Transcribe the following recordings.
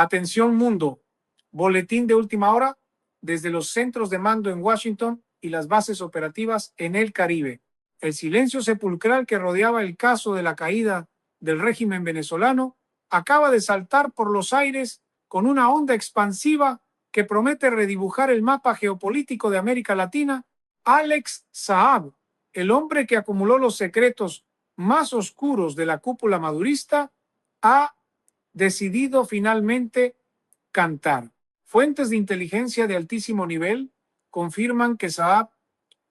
Atención mundo, boletín de última hora desde los centros de mando en Washington y las bases operativas en el Caribe. El silencio sepulcral que rodeaba el caso de la caída del régimen venezolano acaba de saltar por los aires con una onda expansiva que promete redibujar el mapa geopolítico de América Latina. Alex Saab, el hombre que acumuló los secretos más oscuros de la cúpula madurista, ha decidido finalmente cantar. Fuentes de inteligencia de altísimo nivel confirman que Saab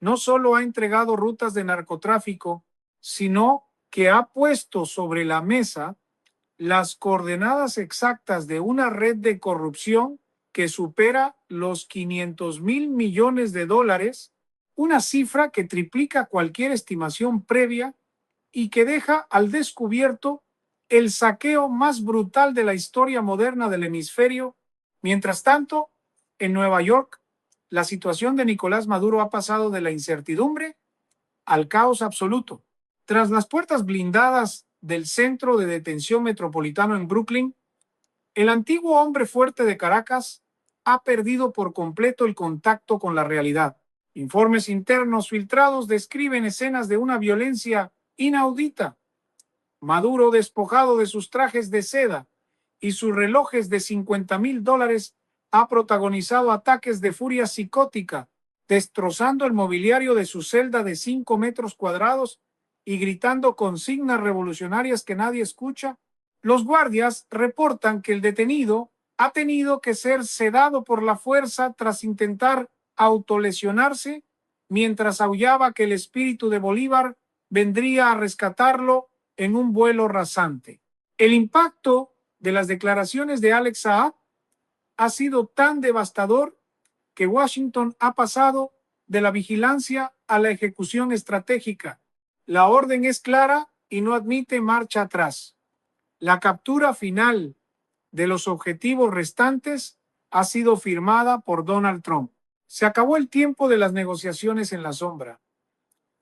no solo ha entregado rutas de narcotráfico, sino que ha puesto sobre la mesa las coordenadas exactas de una red de corrupción que supera los 500,000 millones de dólares, una cifra que triplica cualquier estimación previa y que deja al descubierto el saqueo más brutal de la historia moderna del hemisferio. Mientras tanto, en Nueva York, la situación de Nicolás Maduro ha pasado de la incertidumbre al caos absoluto. Tras las puertas blindadas del Centro de Detención Metropolitano en Brooklyn, el antiguo hombre fuerte de Caracas ha perdido por completo el contacto con la realidad. Informes internos filtrados describen escenas de una violencia inaudita. Maduro, despojado de sus trajes de seda y sus relojes de $50,000, ha protagonizado ataques de furia psicótica, destrozando el mobiliario de su celda de 5 metros cuadrados y gritando consignas revolucionarias que nadie escucha. Los guardias reportan que el detenido ha tenido que ser sedado por la fuerza tras intentar autolesionarse, mientras aullaba que el espíritu de Bolívar vendría a rescatarlo en un vuelo rasante. El impacto de las declaraciones de Alex Saab ha sido tan devastador que Washington ha pasado de la vigilancia a la ejecución estratégica. La orden es clara y no admite marcha atrás. La captura final de los objetivos restantes ha sido firmada por Donald Trump. Se acabó el tiempo de las negociaciones en la sombra.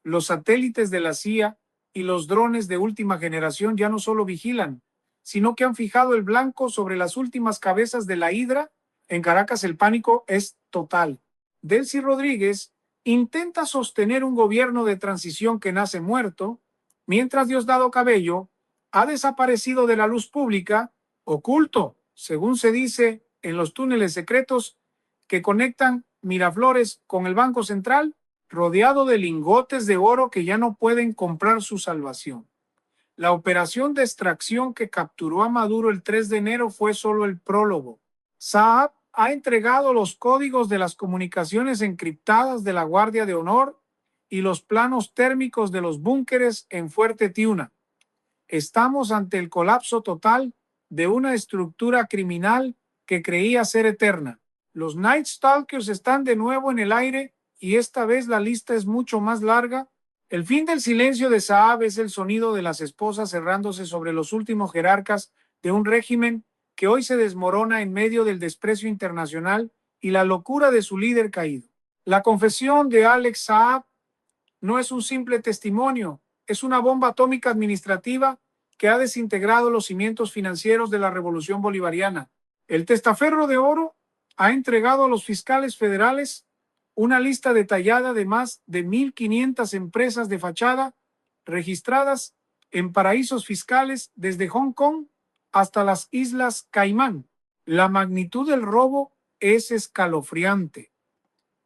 Los satélites de la CIA y los drones de última generación ya no solo vigilan, sino que han fijado el blanco sobre las últimas cabezas de la hidra. En Caracas el pánico es total. Delcy Rodríguez intenta sostener un gobierno de transición que nace muerto, mientras Diosdado Cabello ha desaparecido de la luz pública, oculto, según se dice, en los túneles secretos que conectan Miraflores con el Banco Central, rodeado de lingotes de oro que ya no pueden comprar su salvación. La operación de extracción que capturó a Maduro el 3 de enero fue solo el prólogo. Saab ha entregado los códigos de las comunicaciones encriptadas de la Guardia de Honor y los planos térmicos de los búnkeres en Fuerte Tiuna. Estamos ante el colapso total de una estructura criminal que creía ser eterna. Los Night Stalkers están de nuevo en el aire y esta vez la lista es mucho más larga. El fin del silencio de Saab es el sonido de las esposas cerrándose sobre los últimos jerarcas de un régimen que hoy se desmorona en medio del desprecio internacional y la locura de su líder caído. La confesión de Alex Saab no es un simple testimonio, es una bomba atómica administrativa que ha desintegrado los cimientos financieros de la revolución bolivariana. El testaferro de oro ha entregado a los fiscales federales una lista detallada de más de 1,500 empresas de fachada registradas en paraísos fiscales desde Hong Kong hasta las Islas Caimán. La magnitud del robo es escalofriante.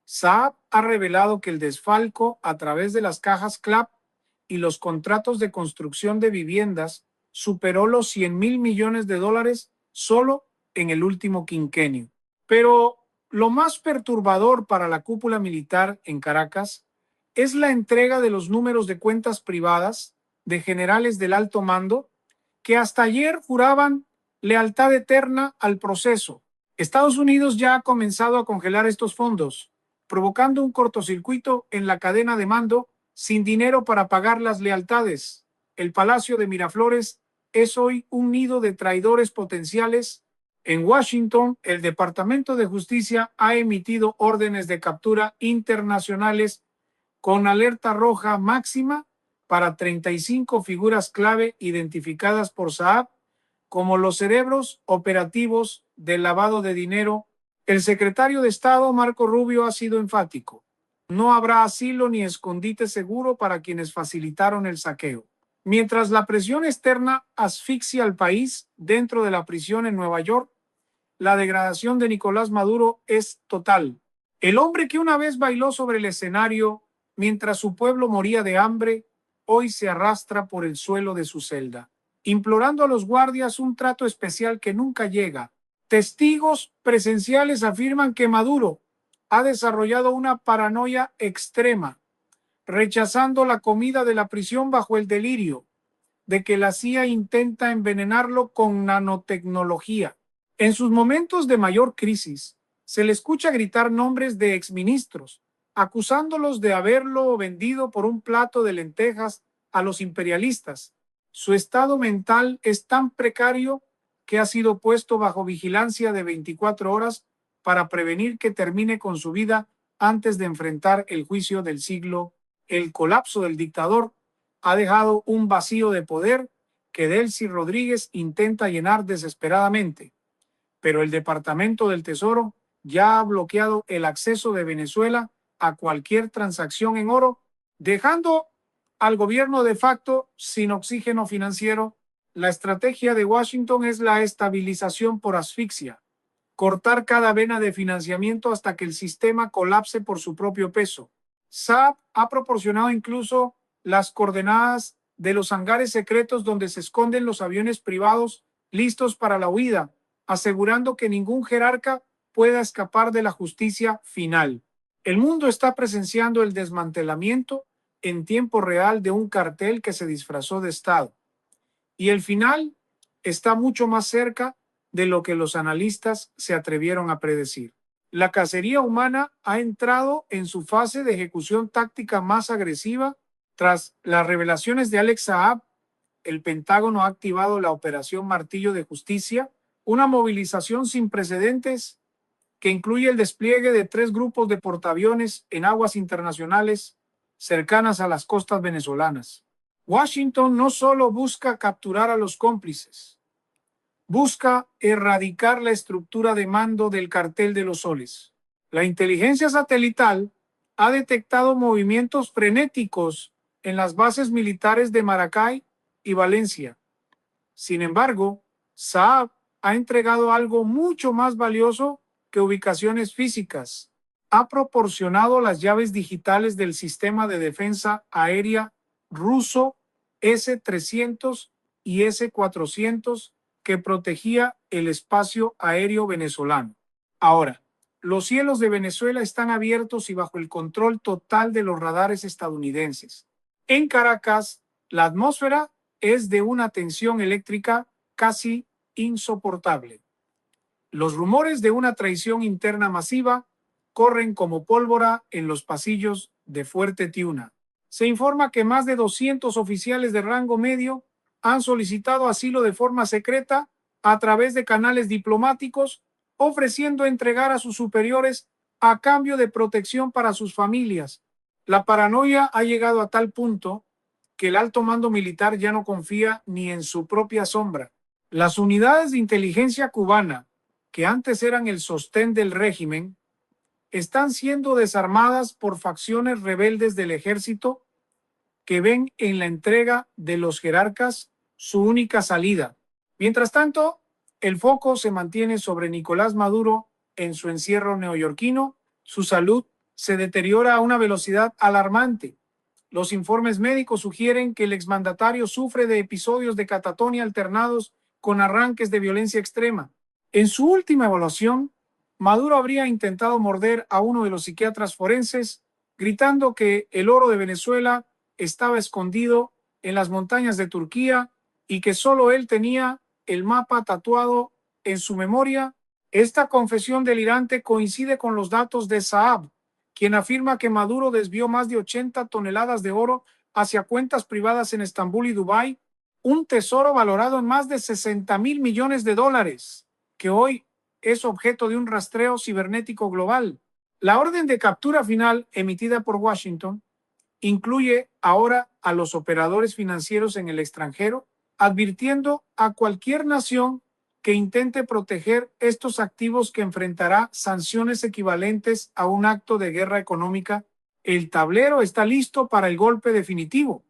Saab ha revelado que el desfalco a través de las cajas CLAP y los contratos de construcción de viviendas superó los 100,000 millones de dólares solo en el último quinquenio. Pero lo más perturbador para la cúpula militar en Caracas es la entrega de los números de cuentas privadas de generales del alto mando que hasta ayer juraban lealtad eterna al proceso. Estados Unidos ya ha comenzado a congelar estos fondos, provocando un cortocircuito en la cadena de mando sin dinero para pagar las lealtades. El Palacio de Miraflores es hoy un nido de traidores potenciales. En Washington, el Departamento de Justicia ha emitido órdenes de captura internacionales con alerta roja máxima para 35 figuras clave identificadas por Saab como los cerebros operativos del lavado de dinero, el secretario de Estado Marco Rubio ha sido enfático. No habrá asilo ni escondite seguro para quienes facilitaron el saqueo. Mientras la presión externa asfixia al país dentro de la prisión en Nueva York, la degradación de Nicolás Maduro es total. El hombre que una vez bailó sobre el escenario mientras su pueblo moría de hambre, hoy se arrastra por el suelo de su celda, implorando a los guardias un trato especial que nunca llega. Testigos presenciales afirman que Maduro ha desarrollado una paranoia extrema, rechazando la comida de la prisión bajo el delirio de que la CIA intenta envenenarlo con nanotecnología. En sus momentos de mayor crisis, se le escucha gritar nombres de exministros, acusándolos de haberlo vendido por un plato de lentejas a los imperialistas. Su estado mental es tan precario que ha sido puesto bajo vigilancia de 24 horas para prevenir que termine con su vida antes de enfrentar el juicio del siglo. El colapso del dictador ha dejado un vacío de poder que Delcy Rodríguez intenta llenar desesperadamente, pero el Departamento del Tesoro ya ha bloqueado el acceso de Venezuela a cualquier transacción en oro, dejando al gobierno de facto sin oxígeno financiero. La estrategia de Washington es la estabilización por asfixia, cortar cada vena de financiamiento hasta que el sistema colapse por su propio peso. Saab ha proporcionado incluso las coordenadas de los hangares secretos donde se esconden los aviones privados listos para la huida, asegurando que ningún jerarca pueda escapar de la justicia final. El mundo está presenciando el desmantelamiento en tiempo real de un cartel que se disfrazó de Estado. Y el final está mucho más cerca de lo que los analistas se atrevieron a predecir. La cacería humana ha entrado en su fase de ejecución táctica más agresiva. Tras las revelaciones de Alex Saab, el Pentágono ha activado la Operación Martillo de Justicia, una movilización sin precedentes que incluye el despliegue de 3 grupos de portaaviones en aguas internacionales cercanas a las costas venezolanas. Washington no solo busca capturar a los cómplices, busca erradicar la estructura de mando del Cartel de los Soles. La inteligencia satelital ha detectado movimientos frenéticos en las bases militares de Maracay y Valencia. Sin embargo, Saab ha entregado algo mucho más valioso que ubicaciones físicas. Ha proporcionado las llaves digitales del sistema de defensa aérea ruso S-300 y S-400 que protegía el espacio aéreo venezolano. Ahora, los cielos de Venezuela están abiertos y bajo el control total de los radares estadounidenses. En Caracas, la atmósfera es de una tensión eléctrica casi insoportable. Los rumores de una traición interna masiva corren como pólvora en los pasillos de Fuerte Tiuna. Se informa que más de 200 oficiales de rango medio han solicitado asilo de forma secreta a través de canales diplomáticos, ofreciendo entregar a sus superiores a cambio de protección para sus familias. La paranoia ha llegado a tal punto que el alto mando militar ya no confía ni en su propia sombra. Las unidades de inteligencia cubana, que antes eran el sostén del régimen, están siendo desarmadas por facciones rebeldes del ejército que ven en la entrega de los jerarcas su única salida. Mientras tanto, el foco se mantiene sobre Nicolás Maduro en su encierro neoyorquino. Su salud se deteriora a una velocidad alarmante. Los informes médicos sugieren que el exmandatario sufre de episodios de catatonia alternados con arranques de violencia extrema. En su última evaluación, Maduro habría intentado morder a uno de los psiquiatras forenses, gritando que el oro de Venezuela estaba escondido en las montañas de Turquía y que solo él tenía el mapa tatuado en su memoria. Esta confesión delirante coincide con los datos de Saab, quien afirma que Maduro desvió más de 80 toneladas de oro hacia cuentas privadas en Estambul y Dubái, un tesoro valorado en más de 60.000 millones de dólares, que hoy es objeto de un rastreo cibernético global. La orden de captura final emitida por Washington incluye ahora a los operadores financieros en el extranjero, advirtiendo a cualquier nación que intente proteger estos activos que enfrentará sanciones equivalentes a un acto de guerra económica. El tablero está listo para el golpe definitivo.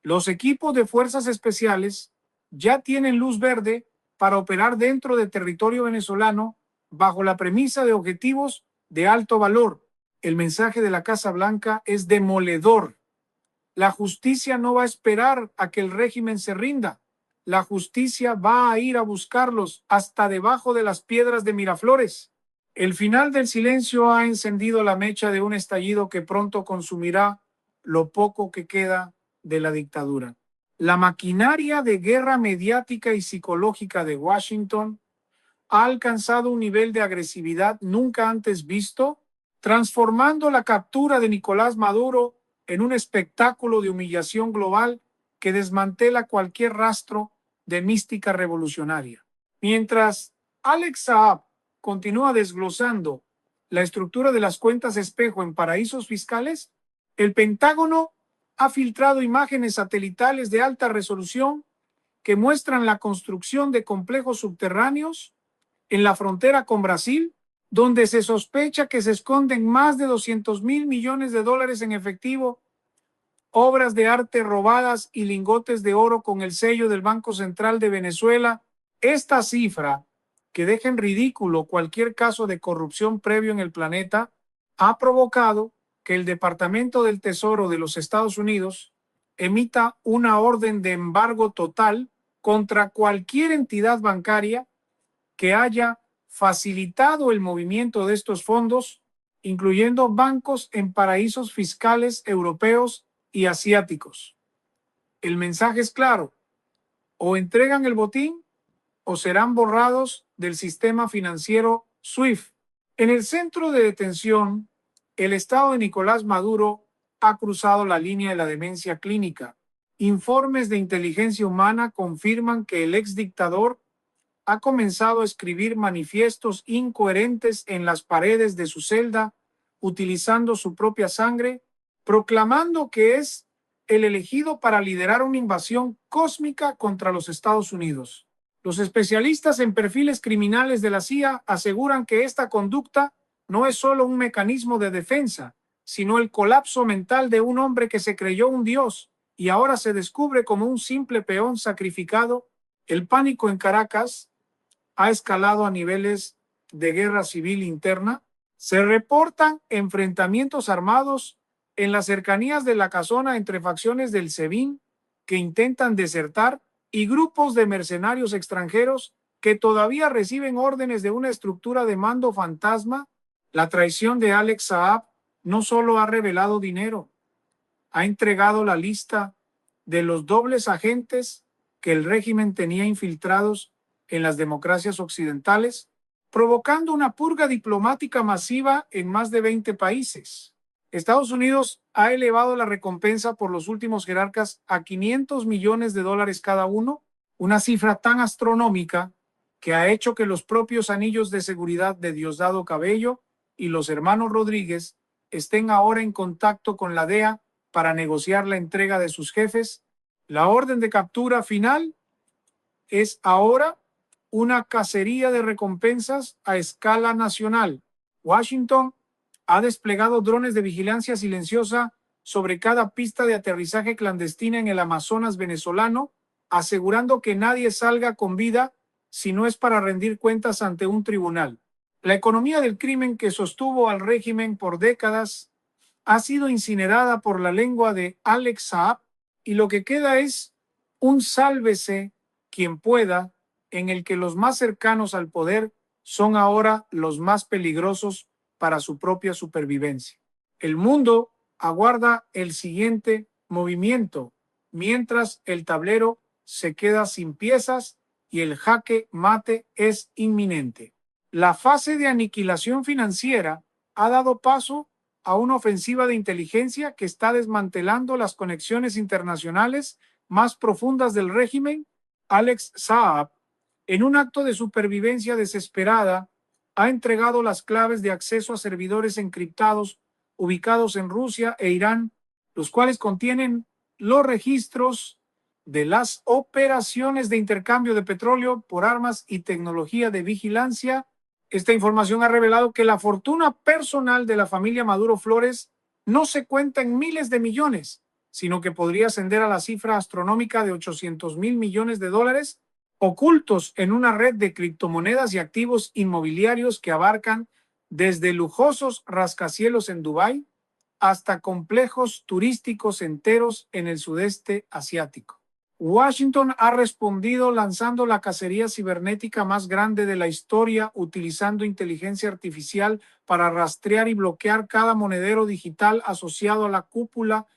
Los equipos de fuerzas especiales ya tienen luz verde para operar dentro de territorio venezolano bajo la premisa de objetivos de alto valor. El mensaje de la Casa Blanca es demoledor. La justicia no va a esperar a que el régimen se rinda. La justicia va a ir a buscarlos hasta debajo de las piedras de Miraflores. El final del silencio ha encendido la mecha de un estallido que pronto consumirá lo poco que queda de la dictadura. La maquinaria de guerra mediática y psicológica de Washington ha alcanzado un nivel de agresividad nunca antes visto, transformando la captura de Nicolás Maduro en un espectáculo de humillación global que desmantela cualquier rastro de mística revolucionaria. Mientras Alex Saab continúa desglosando la estructura de las cuentas espejo en paraísos fiscales, el Pentágono ha filtrado imágenes satelitales de alta resolución que muestran la construcción de complejos subterráneos en la frontera con Brasil, donde se sospecha que se esconden más de 200.000 millones de dólares en efectivo, obras de arte robadas y lingotes de oro con el sello del Banco Central de Venezuela. Esta cifra, que deja en ridículo cualquier caso de corrupción previo en el planeta, ha provocado que el Departamento del Tesoro de los Estados Unidos emita una orden de embargo total contra cualquier entidad bancaria que haya facilitado el movimiento de estos fondos, incluyendo bancos en paraísos fiscales europeos y asiáticos. El mensaje es claro: o entregan el botín o serán borrados del sistema financiero SWIFT. En el centro de detención, el estado de Nicolás Maduro ha cruzado la línea de la demencia clínica. Informes de inteligencia humana confirman que el exdictador ha comenzado a escribir manifiestos incoherentes en las paredes de su celda, utilizando su propia sangre, proclamando que es el elegido para liderar una invasión cósmica contra los Estados Unidos. Los especialistas en perfiles criminales de la CIA aseguran que esta conducta no es solo un mecanismo de defensa, sino el colapso mental de un hombre que se creyó un dios y ahora se descubre como un simple peón sacrificado. El pánico en Caracas ha escalado a niveles de guerra civil interna. Se reportan enfrentamientos armados en las cercanías de la casona entre facciones del SEBIN que intentan desertar y grupos de mercenarios extranjeros que todavía reciben órdenes de una estructura de mando fantasma. La traición de Alex Saab no solo ha revelado dinero, ha entregado la lista de los dobles agentes que el régimen tenía infiltrados en las democracias occidentales, provocando una purga diplomática masiva en más de 20 países. Estados Unidos ha elevado la recompensa por los últimos jerarcas a $500 millones cada uno, una cifra tan astronómica que ha hecho que los propios anillos de seguridad de Diosdado Cabello y los hermanos Rodríguez estén ahora en contacto con la DEA para negociar la entrega de sus jefes. La orden de captura final es ahora una cacería de recompensas a escala nacional. Washington ha desplegado drones de vigilancia silenciosa sobre cada pista de aterrizaje clandestina en el Amazonas venezolano, asegurando que nadie salga con vida si no es para rendir cuentas ante un tribunal. La economía del crimen que sostuvo al régimen por décadas ha sido incinerada por la lengua de Alex Saab y lo que queda es un sálvese quien pueda, en el que los más cercanos al poder son ahora los más peligrosos para su propia supervivencia. El mundo aguarda el siguiente movimiento, mientras el tablero se queda sin piezas y el jaque mate es inminente. La fase de aniquilación financiera ha dado paso a una ofensiva de inteligencia que está desmantelando las conexiones internacionales más profundas del régimen. Alex Saab, en un acto de supervivencia desesperada, ha entregado las claves de acceso a servidores encriptados ubicados en Rusia e Irán, los cuales contienen los registros de las operaciones de intercambio de petróleo por armas y tecnología de vigilancia. Esta información ha revelado que la fortuna personal de la familia Maduro Flores no se cuenta en miles de millones, sino que podría ascender a la cifra astronómica de 800.000 millones de dólares ocultos en una red de criptomonedas y activos inmobiliarios que abarcan desde lujosos rascacielos en Dubái hasta complejos turísticos enteros en el sudeste asiático. Washington ha respondido lanzando la cacería cibernética más grande de la historia, utilizando inteligencia artificial para rastrear y bloquear cada monedero digital asociado a la cúpula.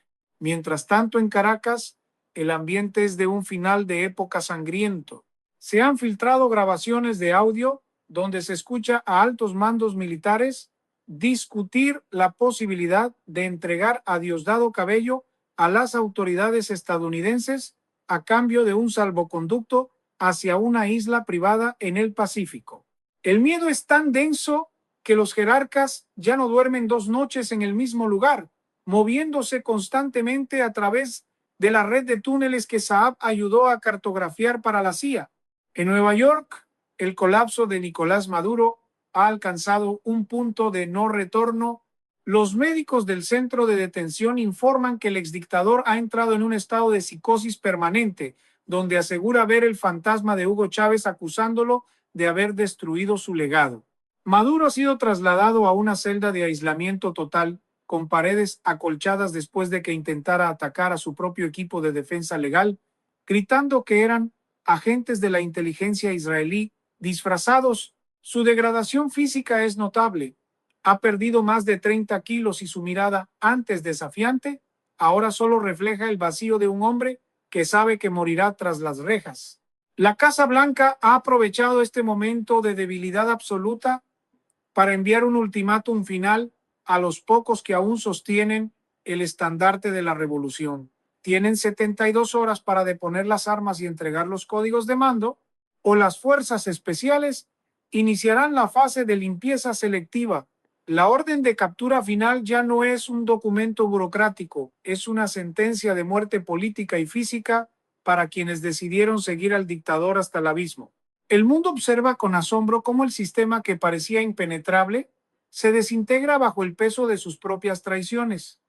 Mientras tanto, en Caracas, el ambiente es de un final de época sangriento. Se han filtrado grabaciones de audio donde se escucha a altos mandos militares discutir la posibilidad de entregar a Diosdado Cabello a las autoridades estadounidenses a cambio de un salvoconducto hacia una isla privada en el Pacífico. El miedo es tan denso que los jerarcas ya no duermen 2 noches en el mismo lugar, moviéndose constantemente a través de la red de túneles que Saab ayudó a cartografiar para la CIA. En Nueva York, el colapso de Nicolás Maduro ha alcanzado un punto de no retorno. Los médicos del centro de detención informan que el exdictador ha entrado en un estado de psicosis permanente, donde asegura ver el fantasma de Hugo Chávez acusándolo de haber destruido su legado. Maduro ha sido trasladado a una celda de aislamiento total, con paredes acolchadas después de que intentara atacar a su propio equipo de defensa legal, gritando que eran agentes de la inteligencia israelí disfrazados. Su degradación física es notable. Ha perdido más de 30 kilos y su mirada, antes desafiante, ahora solo refleja el vacío de un hombre que sabe que morirá tras las rejas. La Casa Blanca ha aprovechado este momento de debilidad absoluta para enviar un ultimátum final a los pocos que aún sostienen el estandarte de la revolución. Tienen 72 horas para deponer las armas y entregar los códigos de mando, o las fuerzas especiales iniciarán la fase de limpieza selectiva. La orden de captura final ya no es un documento burocrático, es una sentencia de muerte política y física para quienes decidieron seguir al dictador hasta el abismo. El mundo observa con asombro cómo el sistema que parecía impenetrable se desintegra bajo el peso de sus propias traiciones.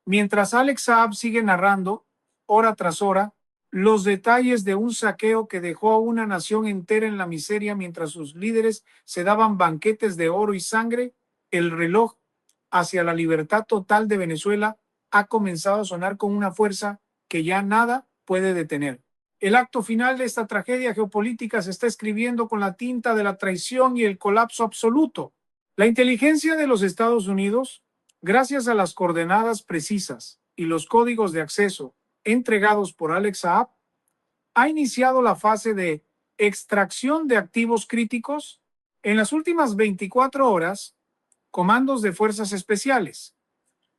Mientras Alex Saab sigue narrando, hora tras hora, los detalles de un saqueo que dejó a una nación entera en la miseria mientras sus líderes se daban banquetes de oro y sangre, el reloj hacia la libertad total de Venezuela ha comenzado a sonar con una fuerza que ya nada puede detener. El acto final de esta tragedia geopolítica se está escribiendo con la tinta de la traición y el colapso absoluto. La inteligencia de los Estados Unidos, gracias a las coordenadas precisas y los códigos de acceso entregados por Alex Saab, ha iniciado la fase de extracción de activos críticos. En las últimas 24 horas, comandos de fuerzas especiales,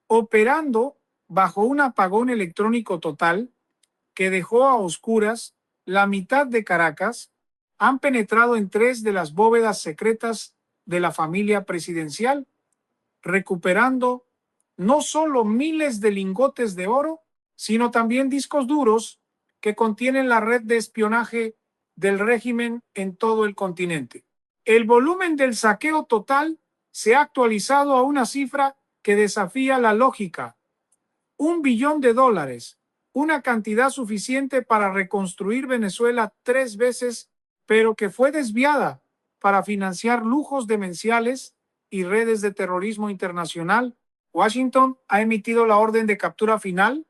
operando bajo un apagón electrónico total que dejó a oscuras la mitad de Caracas, han penetrado en 3 de las bóvedas secretas de la familia presidencial, recuperando no solo miles de lingotes de oro, sino también discos duros que contienen la red de espionaje del régimen en todo el continente. El volumen del saqueo total se ha actualizado a una cifra que desafía la lógica: $1 billón, una cantidad suficiente para reconstruir Venezuela 3 veces, pero que fue desviada para financiar lujos demenciales y redes de terrorismo internacional. Washington ha emitido la orden de captura final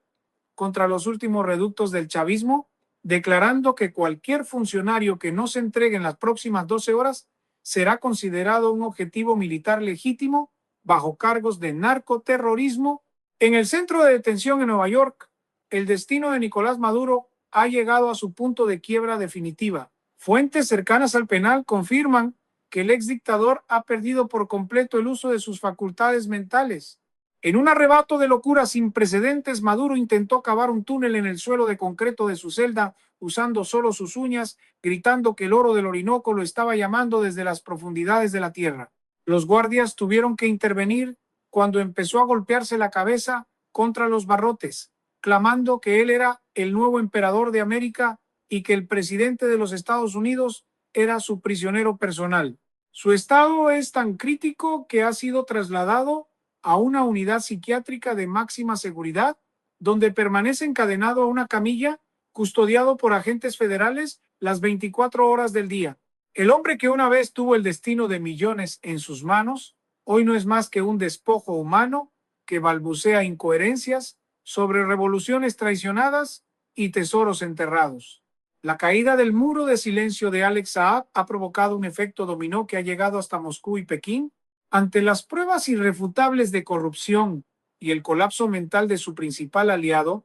contra los últimos reductos del chavismo, declarando que cualquier funcionario que no se entregue en las próximas 12 horas será considerado un objetivo militar legítimo bajo cargos de narcoterrorismo. En el centro de detención en Nueva York, el destino de Nicolás Maduro ha llegado a su punto de quiebra definitiva. Fuentes cercanas al penal confirman que el exdictador ha perdido por completo el uso de sus facultades mentales. En un arrebato de locura sin precedentes, Maduro intentó cavar un túnel en el suelo de concreto de su celda, usando solo sus uñas, gritando que el oro del Orinoco lo estaba llamando desde las profundidades de la tierra. Los guardias tuvieron que intervenir cuando empezó a golpearse la cabeza contra los barrotes. clamando que él era el nuevo emperador de América y que el presidente de los Estados Unidos era su prisionero personal. Su estado es tan crítico que ha sido trasladado a una unidad psiquiátrica de máxima seguridad, donde permanece encadenado a una camilla, custodiado por agentes federales las 24 horas del día. El hombre que una vez tuvo el destino de millones en sus manos, hoy no es más que un despojo humano que balbucea incoherencias sobre revoluciones traicionadas y tesoros enterrados. La caída del muro de silencio de Alex Saab ha provocado un efecto dominó que ha llegado hasta Moscú y Pekín. Ante las pruebas irrefutables de corrupción y el colapso mental de su principal aliado,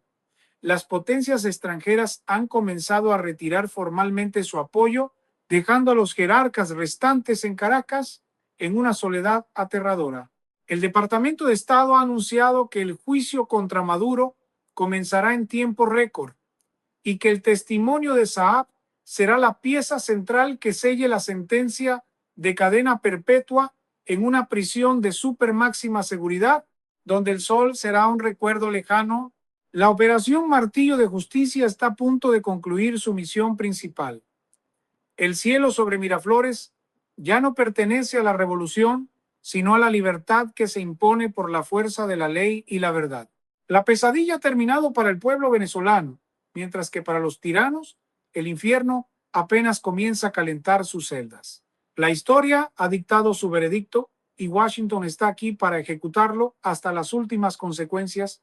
las potencias extranjeras han comenzado a retirar formalmente su apoyo, dejando a los jerarcas restantes en Caracas en una soledad aterradora. El Departamento de Estado ha anunciado que el juicio contra Maduro comenzará en tiempo récord y que el testimonio de Saab será la pieza central que selle la sentencia de cadena perpetua en una prisión de super máxima seguridad, donde el sol será un recuerdo lejano. La operación Martillo de Justicia está a punto de concluir su misión principal. El cielo sobre Miraflores ya no pertenece a la revolución, sino a la libertad que se impone por la fuerza de la ley y la verdad. La pesadilla ha terminado para el pueblo venezolano, mientras que para los tiranos, el infierno apenas comienza a calentar sus celdas. La historia ha dictado su veredicto y Washington está aquí para ejecutarlo hasta las últimas consecuencias